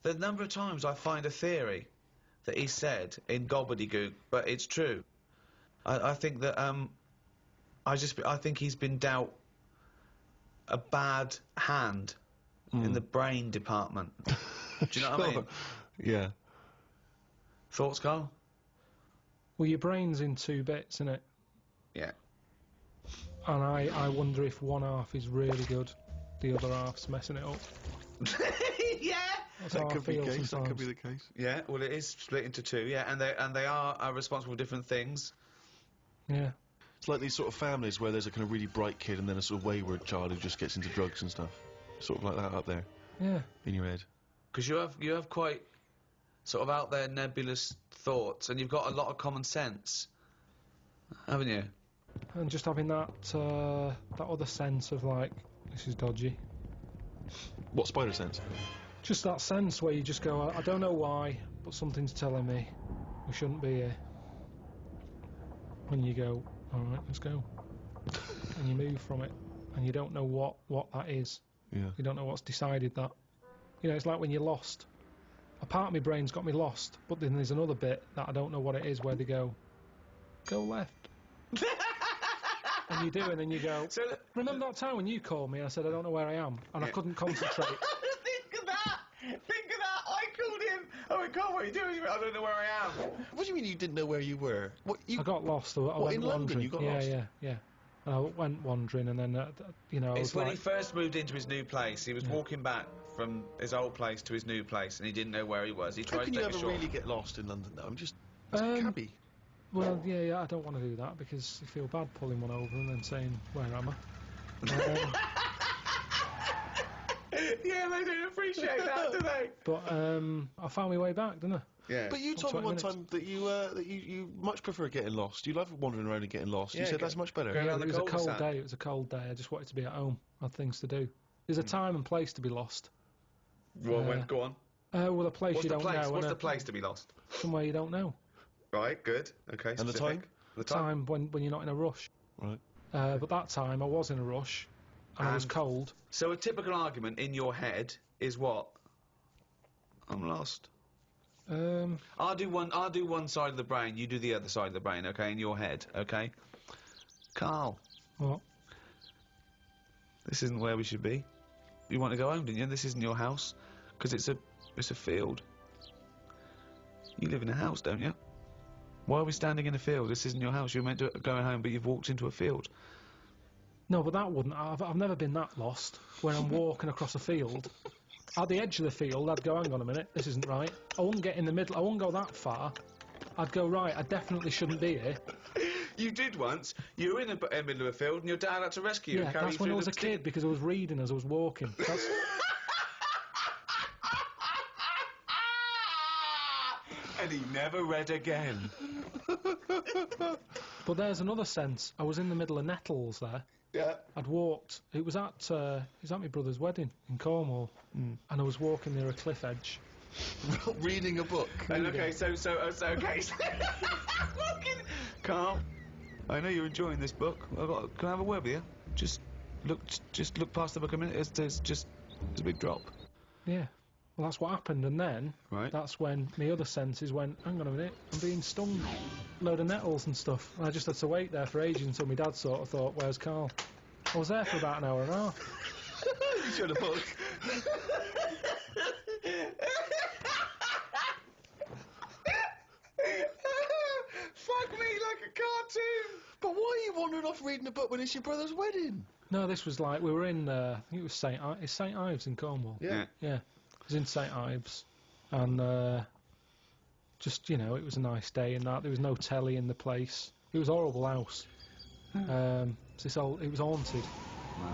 the number of times I find a theory that he said in gobbledygook, but it's true. I think that, I think he's been dealt a bad hand in the brain department. Do you know what I mean? Yeah. Thoughts, Karl? Well, your brain's in 2 bits, isn't it? Yeah. And I wonder if one half is really good, the other half's messing it up. Yeah! That could be the case, that could be the case. Yeah, well it is split into 2, yeah, and they are responsible for different things. Yeah. It's like these sort of families where there's a kind of really bright kid and then a sort of wayward child who just gets into drugs and stuff. Sort of like that up there. Yeah. In your head. Because you have quite sort of out there nebulous thoughts, and you've got a lot of common sense, haven't you? And just having that that other sense of like, this is dodgy. What spider sense? Just that sense where you just go, I don't know why, but something's telling me we shouldn't be here. And you go, alright, let's go. And you move from it, and you don't know what that is. Yeah. You don't know what's decided that. You know, it's like when you're lost. A part of my brain's got me lost, but then there's another bit that I don't know what it is, where they go left. And you do, and then you go, so remember that time when you called me and I said I don't know where I am, and I couldn't concentrate? Think of that! I called him! Oh my God, what are you doing? I don't know where I am. What do you mean you didn't know where you were? What, I got lost. I what, went in wandering. London you got lost? Yeah. And I went wandering, and then, you know, It's when he first moved into his new place. He was walking back from his old place to his new place, and he didn't know where he was. He tried How can to you take a ever short. really get lost in London, though? I'm just... It's a cabbie. Well, yeah, I don't want to do that, because you feel bad pulling one over and then saying, where am I? Yeah, they don't appreciate that, do they? But I found my way back, didn't I? Yeah. But you told me 20 one minutes. time that you much prefer getting lost. You love wandering around and getting lost. Yeah, you said that's much better. Going Yeah, around it the was a cold cul-de-sac. day. It was a cold day. I just wanted to be at home. I had things to do. There's a time and place to be lost. Well, go on. Well, a place What's you the don't place? know. What's and the place to be lost? Somewhere you don't know. Right, good. Okay, And the specific. time? The time. Time when you're not in a rush. Right. But that time I was in a rush, and I was And- cold. So a typical argument in your head is what? I'm lost. I'll do one side of the brain, you do the other side of the brain, okay, in your head, okay? Karl, What? this isn't where we should be. You want to go home, didn't you? This isn't your house, because it's a field. You live in a house, don't you? Why are we standing in a field? This isn't your house. You're meant to go home, but you've walked into a field. No, but that wouldn't. I've never been that lost. When I'm walking across a field, at the edge of the field, I'd go, hang on a minute, this isn't right. I wouldn't get in the middle. I wouldn't go that far. I'd go, right, I definitely shouldn't be here. You did once. You were in the middle of a field, and your dad had to rescue you. Yeah, and carry that's you when I through was the a kid, because I was reading as I was walking. That's, And he never read again. but there's another sense. I was in the middle of nettles there. Yeah. I'd walked. It was at my brother's wedding in Cornwall, and I was walking near a cliff edge. Reading a book. And okay, so okay. Karl, I know you're enjoying this book. Can I have a word with you? Just look past the book a minute. There's a big drop. Yeah. Well, that's what happened, and then Right. that's when my other senses went, hang on a minute, I'm being stung. Load of nettles and stuff. And I just had to wait there for ages until my dad sort of thought, where's Karl? I was there for about an hour and a half. You showed a book. Fuck me like a cartoon. But why are you wandering off reading a book when it's your brother's wedding? No, this was like, we were in, I think it was St Ives in Cornwall. Yeah. Yeah. It was in St Ives. And, just, you know, it was a nice day and that. There was no telly in the place. It was a horrible house. It was haunted,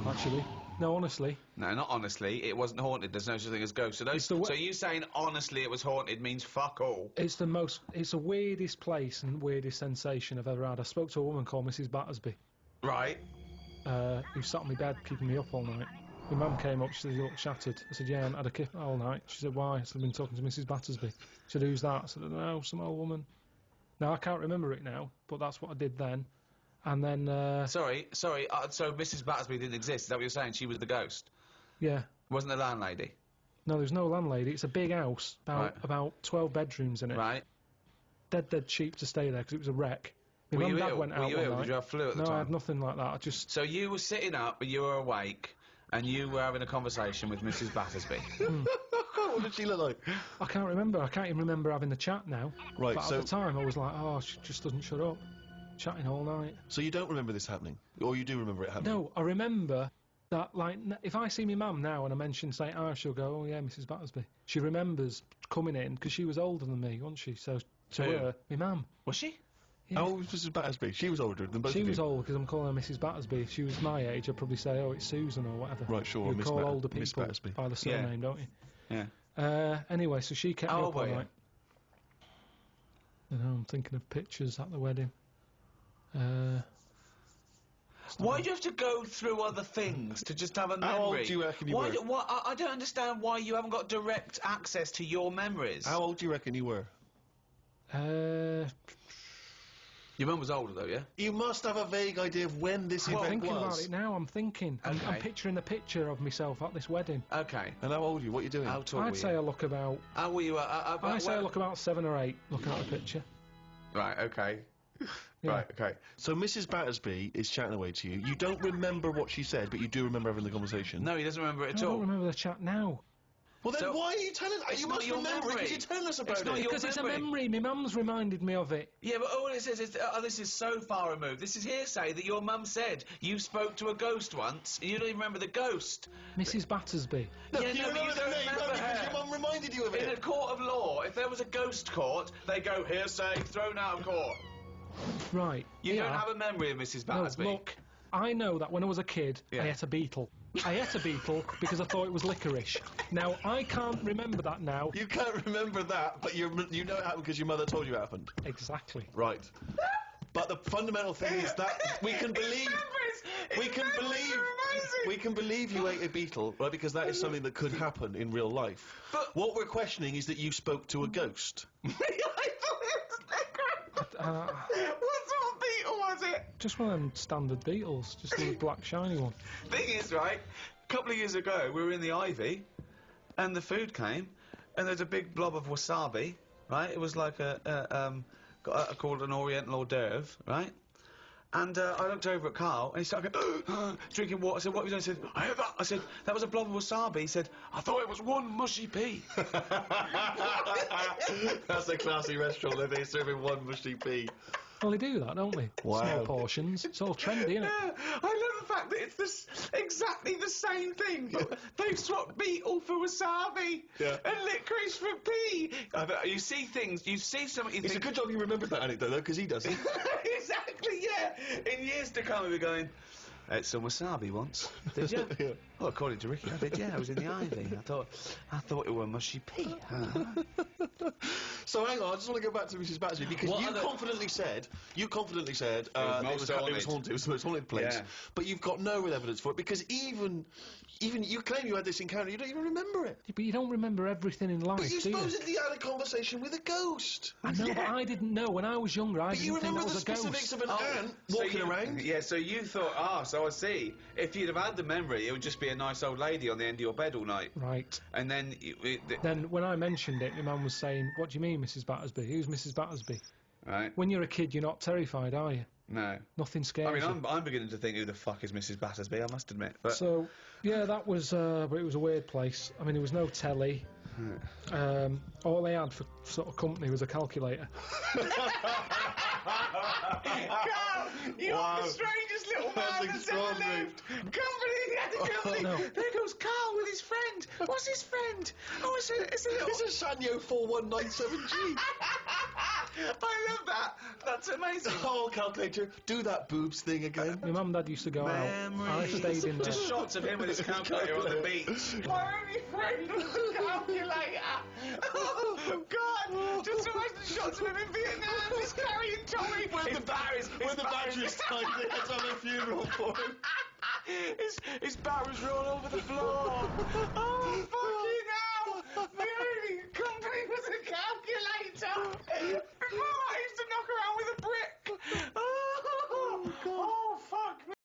actually. No, honestly. No, not honestly. It wasn't haunted. There's no such thing as ghosts. So you saying honestly it was haunted means fuck all. It's the weirdest place and weirdest sensation I've ever had. I spoke to a woman called Mrs. Battersby, Right. who sat on my bed keeping me up all night. My mum came up, she said, you look shattered. I said, yeah, I had a kick all night. She said, why? I said, I've been talking to Mrs. Battersby. She said, who's that? I said, I don't know, some old woman. Now, I can't remember it now, but that's what I did then. And then, Sorry. So Mrs. Battersby didn't exist. Is that what you're saying? She was the ghost. yeah. Wasn't the landlady. No, there's no landlady. It's a big house, about 12 bedrooms in it. Right. Dead cheap to stay there because it was a wreck. My Were mum you and dad ill? went out Were you one ill? night. Did you have flu at the No, time? I had nothing like that. I just... So you were sitting up and you were awake and you were having a conversation with Mrs. Battersby. What did she look like? I can't remember. I can't even remember having the chat now. Right, But so... at the time, I was like, oh, she just doesn't shut up. Chatting all night. So you don't remember this happening? Or you do remember it happening? No, I remember that, like, if I see my mum now and I mention St. Ives, she'll go, oh, yeah, Mrs. Battersby. She remembers coming in, because she was older than me, wasn't she? So, to Who? her, my mum. Was she? Yeah. How old was Mrs. Battersby? She was older than both She of you. was old because I'm calling her Mrs. Battersby. If she was my age, I'd probably say, oh, it's Susan or whatever. Right, sure, You Miss call older Miss people Battersby. by the surname, don't you? Yeah. Anyway, so she kept me How up old all were you? night. I know, I'm thinking of pictures at the wedding. Why do you have to go through other things to just have a memory? How old do you reckon you were? I don't understand why you haven't got direct access to your memories. How old do you reckon you were? Your mum was older though, yeah? You must have a vague idea of when this I'm event thinking was. about it now, I'm thinking. I'm Okay. picturing the picture of myself at this wedding. Okay. And how old are you? What are you doing? How tall were I'd say you? I look about... How were you? I'd say I look about 7 or 8, looking at the picture. Right, okay. Yeah. Right, okay. So Mrs. Battersby is chatting away to you. You don't remember what she said, but you do remember having the conversation. No, he doesn't remember it I at don't all. remember the chat now. Well, then So- why are you telling us? It's You not must your remember it memory. because you're telling us about It's not it. your Because it's a memory. memory. My mum's reminded me of it. Yeah, but all it says is, this is so far removed. This is hearsay that your mum said you spoke to a ghost once, and you don't even remember the ghost. Mrs. Battersby. No, Yeah, you no, but remember you the don't name, remember don't you? Because her. your mum reminded you of In a it. court of law, if there was a ghost court, they go hearsay, thrown out of court. Right. You yeah. don't have a memory of Mrs. No, Battersby. look, I know that when I was a kid, Yeah. I ate a beetle. I ate a beetle because I thought it was licorice. Now, I can't remember that now. You can't remember that, but you know it happened because your mother told you it happened. Exactly. Right. But the fundamental thing is that we can believe you ate a beetle, right? Because that is something that could happen in real life. But- what we're questioning is that you spoke to a ghost. I thought it was licorice. What sort of beetle was it? Just one of them standard beetles, just a little black shiny one. Thing is, right, a couple of years ago, we were in the Ivy, and the food came, and there's a big blob of wasabi, right? It was like called an Oriental hors d'oeuvre, right? And I looked over at Karl, and he started going, drinking water. I said, what have you done? He said, I heard that. I said, that was a blob of wasabi. He said, I thought it was one mushy pea. That's a classy restaurant, though. They're serving one mushy pea. Well, they do that, don't they? Wow. Small portions. It's all trendy, isn't it? Yeah, I love the fact that it's exactly the same thing. They've swapped beetle for wasabi Yeah. and licorice for pea. You see things, you see something, you It's a think... good job you remembered that anecdote, though, because he doesn't. Exactly, yeah. In years to come, we'll be going, I ate some wasabi once. Did you? Yeah. Well, according to Ricky, I did, yeah. I was in the Ivy. I thought it were mushy pea. So hang on, I just want to go back to Mrs. Battersby because What you other- confidently said was it was most haunted. haunted. It was the most haunted place. Yeah. But you've got no real evidence for it because even you claim you had this encounter, you don't even remember it. But you don't remember everything in life, But you do you? supposedly had a conversation with a ghost. I know, but I didn't know. When I was younger, I But you didn't think remember that the was a specifics ghost. of an ant walking around. Yeah, so you thought, so I see. If you'd have had the memory, it would just be a nice old lady on the end of your bed all night. Right. And then... Then when I mentioned it, my mum was saying, what do you mean, Mrs. Battersby? Who's Mrs. Battersby? Right? When you're a kid, you're not terrified, are you? No. Nothing scares I mean, you. I'm beginning to think who the fuck is Mrs. Battersby, I must admit. But So, yeah, that was, but it was a weird place. I mean, there was no telly. All they had for sort of company was a calculator. Carl, you Wow. are the strangest little That's man that's ever extraordinary. lived. Company. No. There goes Carl with his friend. What's his friend? Oh, it's a little... It's a Sanyo 4197G. I love that. That's amazing. Oh, calculator, do that boobs thing again. My mum and dad used to go out. I stayed in there. Just shots of him with his calculator on the beach. My only friend was the calculator. Oh, God. Just imagine the shots of him in Vietnam just carrying Tommy. When the batteries died, they had to have a funeral for him. His barrels are all over the floor. Oh, fucking hell. The only